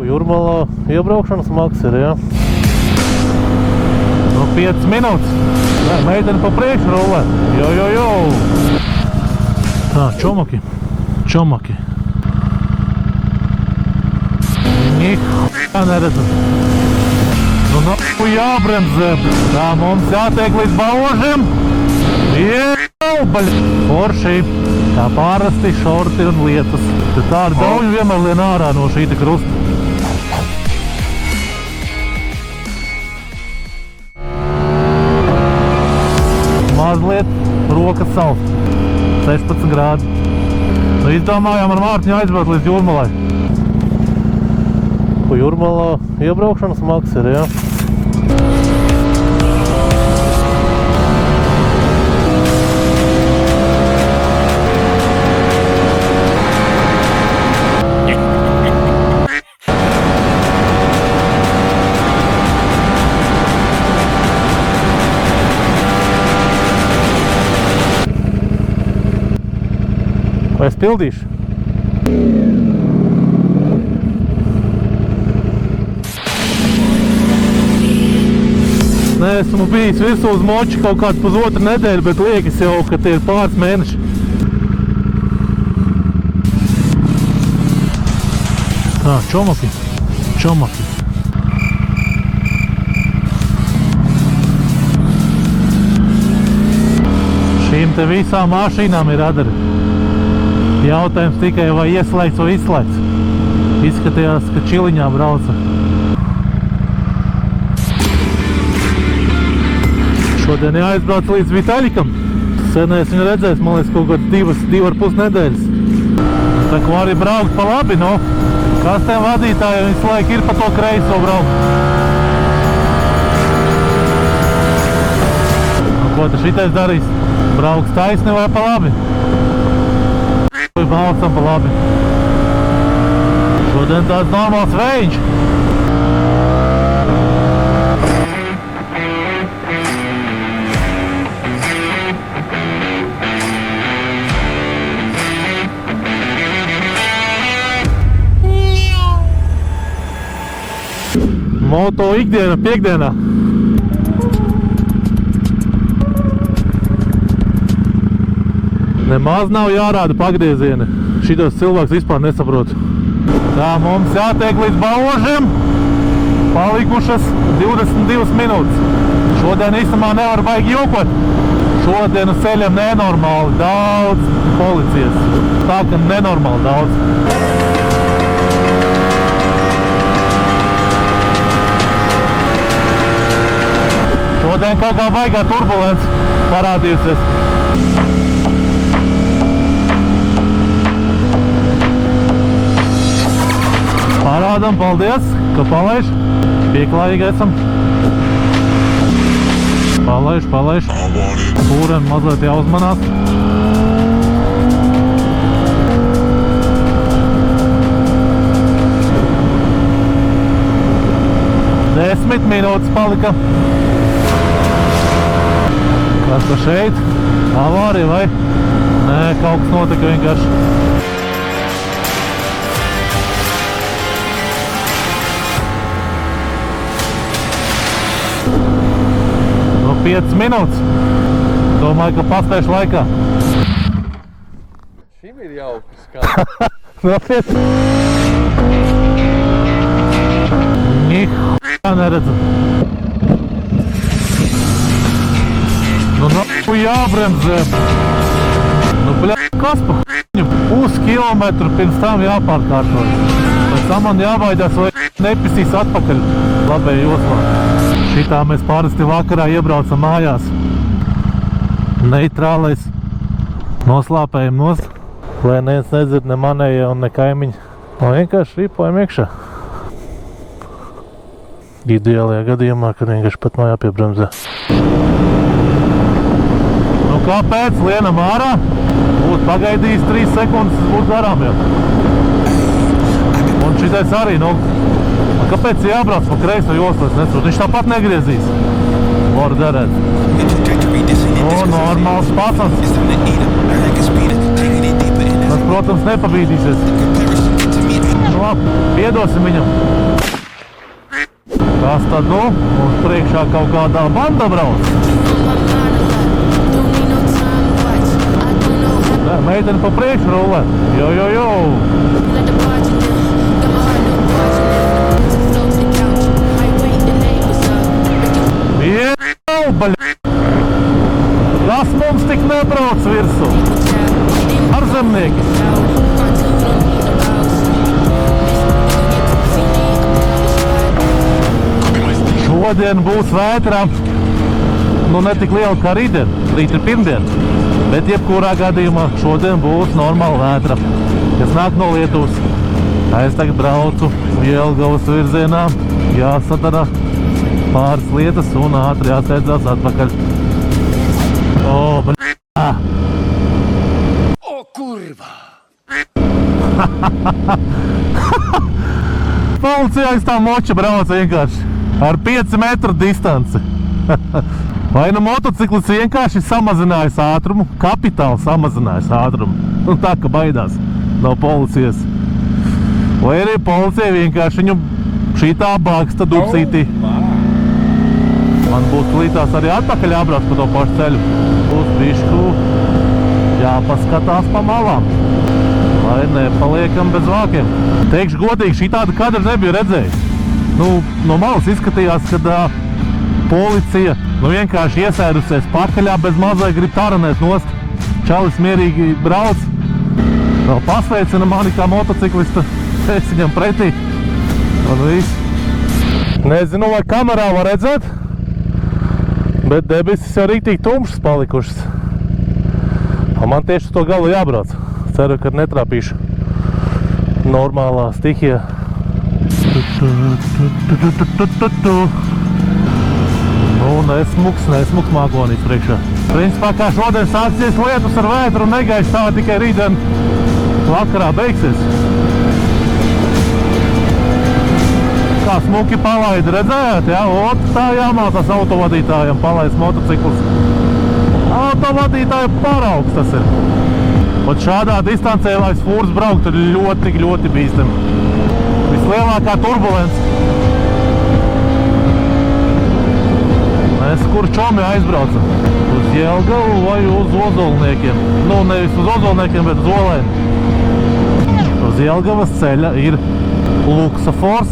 Jūrmalā iebraukšanas maks ir, jā? 5 minūtes. Nē, meiteni pa priekšu rulē. Jo. Tā, čomaki. Nihā neredzu. Nu jābremzē. Tā, mums jātiek līdz Baužiem. Forši. Kā pārasti šorti un lietas. Tā ar dauņu vienmēr lien ārā no šī te krusta. Mazliet rokas sals. 16 grādi. Nu, izdomājām ar Mārtiņu aizbraukt līdz Jūrmalai. Pa Jūrmalā iebraukšanas maks ir, jā? Vai es pildīšu? Nē, esmu bijis visu uz moči kaut kādu pusotru nedēļu, bet liekas jau, ka tie ir pāris mēneši. Tā, čomaki. Šīm te visām mašīnām ir radari. Jautājums tikai vai ieslēgts vai izslēgts. Izskatījās, ka čiliņā brauca. Šodien jāizbrauc līdz Vitaļikam. Sen es viņu redzēs, man liekas, kaut kāds 2,5 nedēļas. Tā ko arī braukt pa labi, no? Kas tiem vadītājiem visu laiku ir pa to kreiso braukt? Nu, ko tu šitais darīs? Brauks taisni vai pa labi? Braucam pa labi. Šodien tāds normāls vējiņš. Moto ikdiena, piekdienā. Nemaz nav jārāda pagriezieni. Šitos cilvēks vispār nesaprot. Tā, mums jātiek līdz Baužiem. Palikušas 22 minūtes. Šodien īstamā nevar baigi jokot. Šodien uz ceļiem nenormāli daudz policijas. Tā, ka nenormāli daudz. Šodien kaut kā baigā turbulence parādījusies. Parādam, paldies, ka palaiž. Pieklājīgi esam. Palaiž. Pūreni mazliet jāuzmanās. Desmit minūtes palika. Kas ta šeit? Avārija vai? Nē, kaut kas notika vienkārši. No 5 minūtes. Domāju, ka paspēšu laikā. Šim ir jauki skati. No 5. Nihā neredzu. Nu jābremzē. Nu, kas pa puskilometru pirms tam jāpārkārtojas. Pēc tam man jābaidās, vai nepisīs atpakaļ labējā joslā. Šitā mēs parasti vakarā iebraucam mājās. Neitrālais. Noslāpējam nost, lai neviens nedzird ne manējie un ne kaimiņi. Un vienkārši ripojam iekšā. Ideālajā gadījumā, kad vienkārši pat nav jāpiebremzē. Nu kāpēc? Lienam ārā. Būtu pagaidījis 3 sekundes, būtu garām jau. Un šitais arī, nu, kāpēc jābrauc pa kreiso joslu, es nesaprotu. Viņš tāpat negriezīs. Var derēt. Nu, normāls pasans. Tas, protams, nepabīdīsies. Nu labi, piedosim viņam. Kas tad nu? Mums priekšā kaut kādā banda brauc. Nē, meiteni pa priekšu rullē. Jo. Jau, baļ... Kas mums tik nebrauc virsū? Arzemnieki. Šodien būs vētra, nu ne tik liela kā rītdien, rīt ir pirmdien, bet jebkurā gadījumā šodien būs normāla vētra, kas nāk no Lietuvas. Es tagad braucu Jelgavas virzienā, jāsadara pāris lietas un ātri jāsteidzās atpakaļ. O, bļā! O, kurva! Policija aiz tā moča brauc vienkārši ar 5 metru distanci. Vai nu motociklis vienkārši samazinājis ātrumu, kapitāli samazinājis ātrumu, un tā, ka baidās no policijas. Vai arī policija vienkārši viņu šitā baksta dupsītī. Man būs līdās arī atpakaļ jābrauc pa to pašu ceļu. Būs bišku jāpaskatās pa malām, lai nepaliekam bez vākiem. Teikšu godīgi, šī tāda kadra nebija redzējis. Nu, no malas izskatījās, kad policija vienkārši iesēdusies pakaļā bez mazai grib taranēt nost. Čalis mierīgi brauc, vēl pasveicina mani kā motociklista, es viņam pretī. Un viss. Nezinu, vai kamerā var redzēt, bet debesis jau rīktīgi tumšas palikušas. Un man tieši uz to galu jābrauc. Ceru, ka netrāpīšu normālā stihijā. Nu, nesmuks mākonīts priekšā. Principā, kā šodien sāksies lietus ar vētru un negaiši tā tikai rītdien vakarā beigsies. Kā smuki palaida, redzējāt? Jā, tā jāmācās autovadītājiem palaist motociklus. Autovadītāju paraugs tas ir. Un šādā distancē, lai fūrs brauktu, ir ļoti bīstami. Vislielākā turbulence. Mēs kur čomi aizbraucam? Uz Jelgavu vai uz Ozolniekiem? Nu, nevis uz Ozolniekiem, bet uz Olēni. Uz Jelgavas ceļa ir luksafors,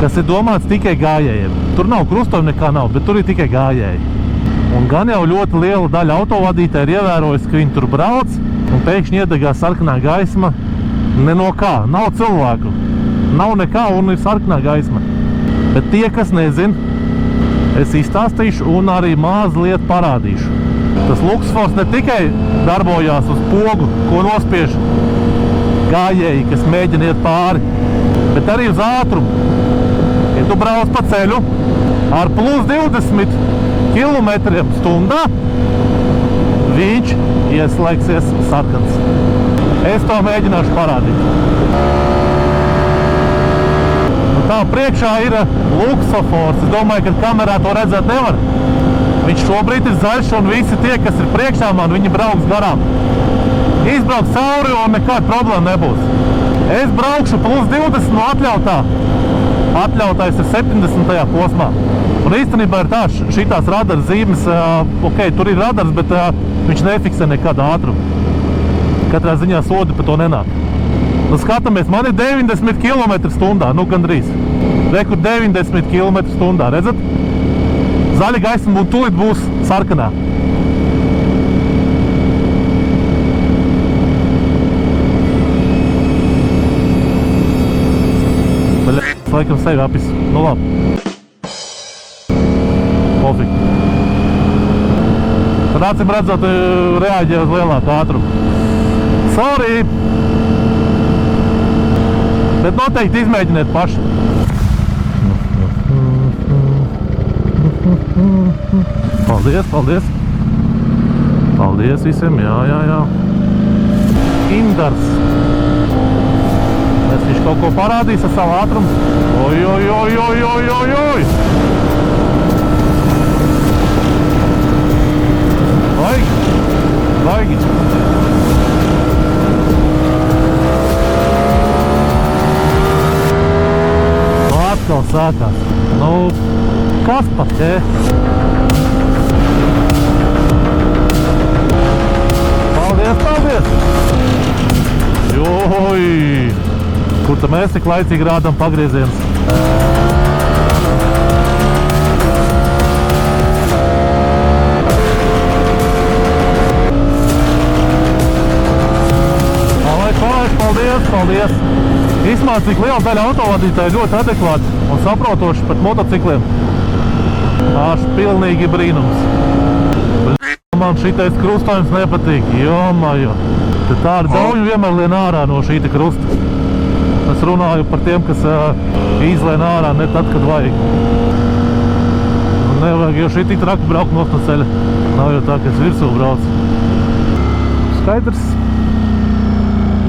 kas ir domāts tikai gājējiem. Tur nav krustojumi, nekā nav, bet tur ir tikai gājēji. Un gan jau ļoti liela daļa autovadītāji ir ievērojusi, ka viņi tur brauc, un pēkšņi iedegās sarkanā gaisma. Ne no kā, nav cilvēku. Nav nekā un ir sarkanā gaisma. Bet tie, kas nezin, es izstāstīšu un arī mazliet parādīšu. Tas luksafors ne tikai darbojās uz pogu, ko nospiež gājēji, kas mēģina iet pāri, bet arī uz ātrumu. Ja tu brauc pa ceļu ar plus 20 km/h, viņš ieslēgsies sarkans. Es to mēģināšu parādīt. Tā priekšā ir luksafors. Es domāju, ka kamerā to redzēt nevar. Viņš šobrīd ir zaļš un visi tie, kas ir priekšā man, viņi brauks garām. Izbrauks cauri un nekāda problēma nebūs. Es braukšu plus 20 no atļautā. Atļautais ir 70. posmā. Un īstenībā ir tā, šitās radara zīmes, ok, tur ir radars, bet viņš nefiksē nekādu ātrumu. Katrā ziņā sodi pa to nenāk. Nu, skatāmies, man ir 90 km/h, nu gandrīz. Rekur 90 km/h, redzat? Zaļa gaisma un tūlīt būs sarkanā. Es laikam sevi apis. Nu labi. Pofik. Tad acīm redzot, reaģē uz lielāku ātrumu. Sorry! Bet noteikti izmēģiniet paši. Paldies! Paldies visiem, jā. Indars. Es viņš kaut ko parādīs ar savu ātrumu. Oj! Baigi! atkal sākās. Nu, kas pat, Paldies! Joj! Kur tam mēs tik laicīgi rādam pagriezienus? Paldies! Īsmā, cik liela daļa autovadītāji ļoti adekvāti un saprotoši pret motocikliem. Tās pilnīgi brīnums. Man šitais krustojums nepatīk, jomajo. Te tā ar dauņu vienmēr lien ārā no šīta krusta. Es runāju par tiem, kas izlien ārā ne tad, kad vajag. Un nevajag, jo šī tik traki braukt no ceļa. Nav jau tā, ka es virsū braucu. Skaidrs.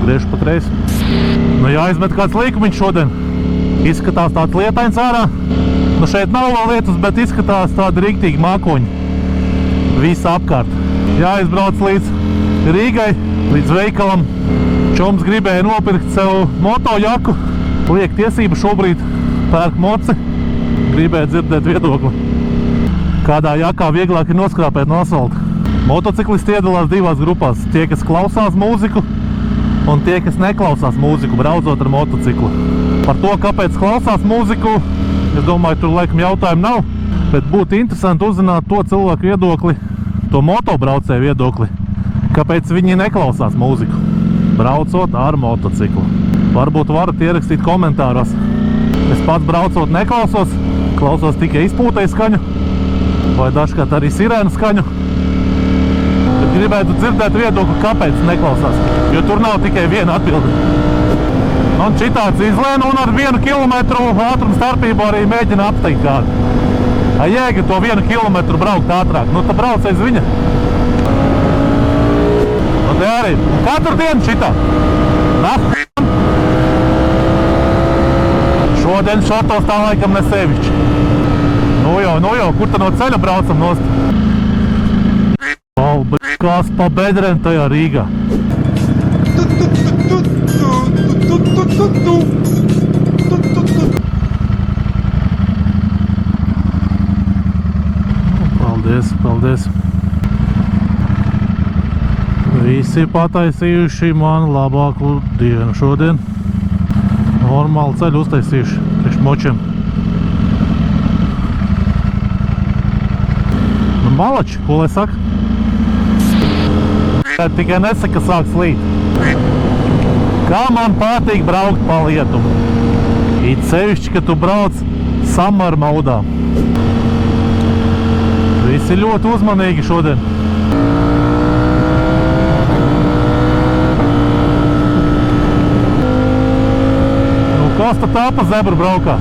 Griežu pa kreisi. Nu jāizmet kāds līkumiņš šodien. Izskatās tāds lietains ārā. Nu šeit nav vēl lietus, bet izskatās tādi riktīgi mākoņi. Visa apkārt. Jāizbrauc līdz Rīgai, līdz veikalam. Čoms gribēja nopirkt sev motojaku. Liek tiesību šobrīd pērk moci. Gribēja dzirdēt viedokli. Kādā jakā vieglāk ir noskrāpēt no asfalta. Motociklisti iedalās divās grupās. Tie, kas klausās mūziku, un tie, kas neklausās mūziku, braucot ar motociklu. Par to, kāpēc klausās mūziku, es domāju, tur laikam jautājumu nav, bet būtu interesanti uzzināt to cilvēku viedokli, to motobraucēju viedokli, kāpēc viņi neklausās mūziku, braucot ar motociklu. Varbūt varat ierakstīt komentāros. Es pats braucot neklausos, klausos tikai izpūtēju skaņu, vai dažkārt arī sirēnu skaņu. Gribētu dzirdēt viedokli, kāpēc neklausās, jo tur nav tikai viena atbilde. Un šitāds izlēna un ar 1 kilometru ātrumu starpību arī mēģina apsteigt kādu. Jēga to 1 kilometru braukt ātrāk, nu tad brauc aiz viņa. Nu te arī, katru dienu šitā. Šodien šotos tā laikam ne sevišķi. Nu jau, kur ta no ceļa braucam nost? Kas pa bedrēm tajā Rīgā? Paldies! Visi pataisījuši man labāku dienu šodien. Normāli ceļu uztaisījuši priekš močiem. Nu, malači, ko lai saka? Tikai nesaka, ka sāk slīt. Kā man patīk braukt pa Lietuvu. It sevišķi, ka tu brauc summer modā. Visi ļoti uzmanīgi šodien. Nu, kas tad tā pa zebru braukā?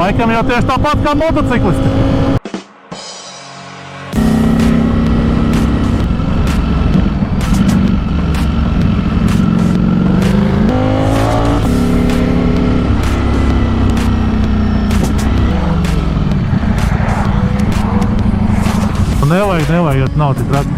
Laikam jau tieši tāpat kā motociklisti. Nevajag, jo nav tik traki.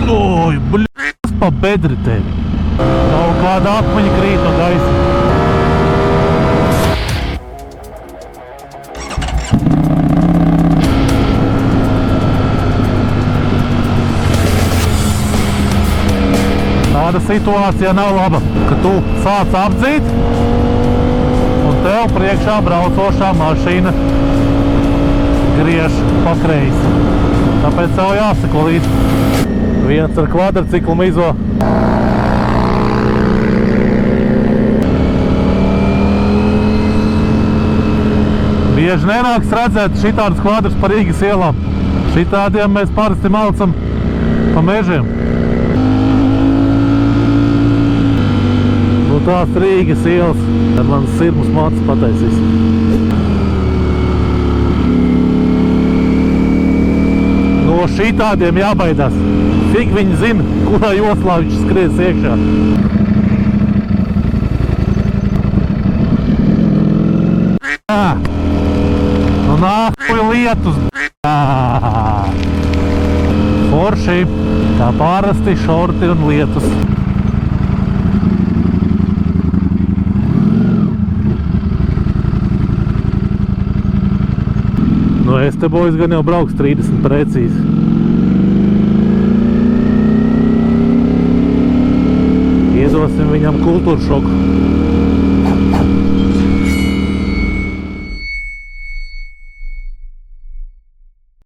Oj, bļas pa bedri tevi. Kaut kāda akmeņa krīt no gaisa. Tāda situācija nav laba, ka tu sāc apdzīt un tev priekšā braucošā mašīna griež pa kreisi. Tāpēc tev jāsako līdzi. Viens ar kvadrciklu mizo. Bieži nenāks redzēt šitādus kvadrus pa Rīgas ielām. Šitādiem mēs parasti malcam pa mežiem. Tās Rīgas ielas ar manas sirmus mācas pataisīs. No šitādiem jābaidās. Fik viņi zina, kurā joslā viņš skries iekšā. Nu nākuj lietus. Forši, kā pārasti, šorti un lietus. Nu, es te bojas gan jau brauks 30 precīzi. Iedosim viņam kultūru šoku.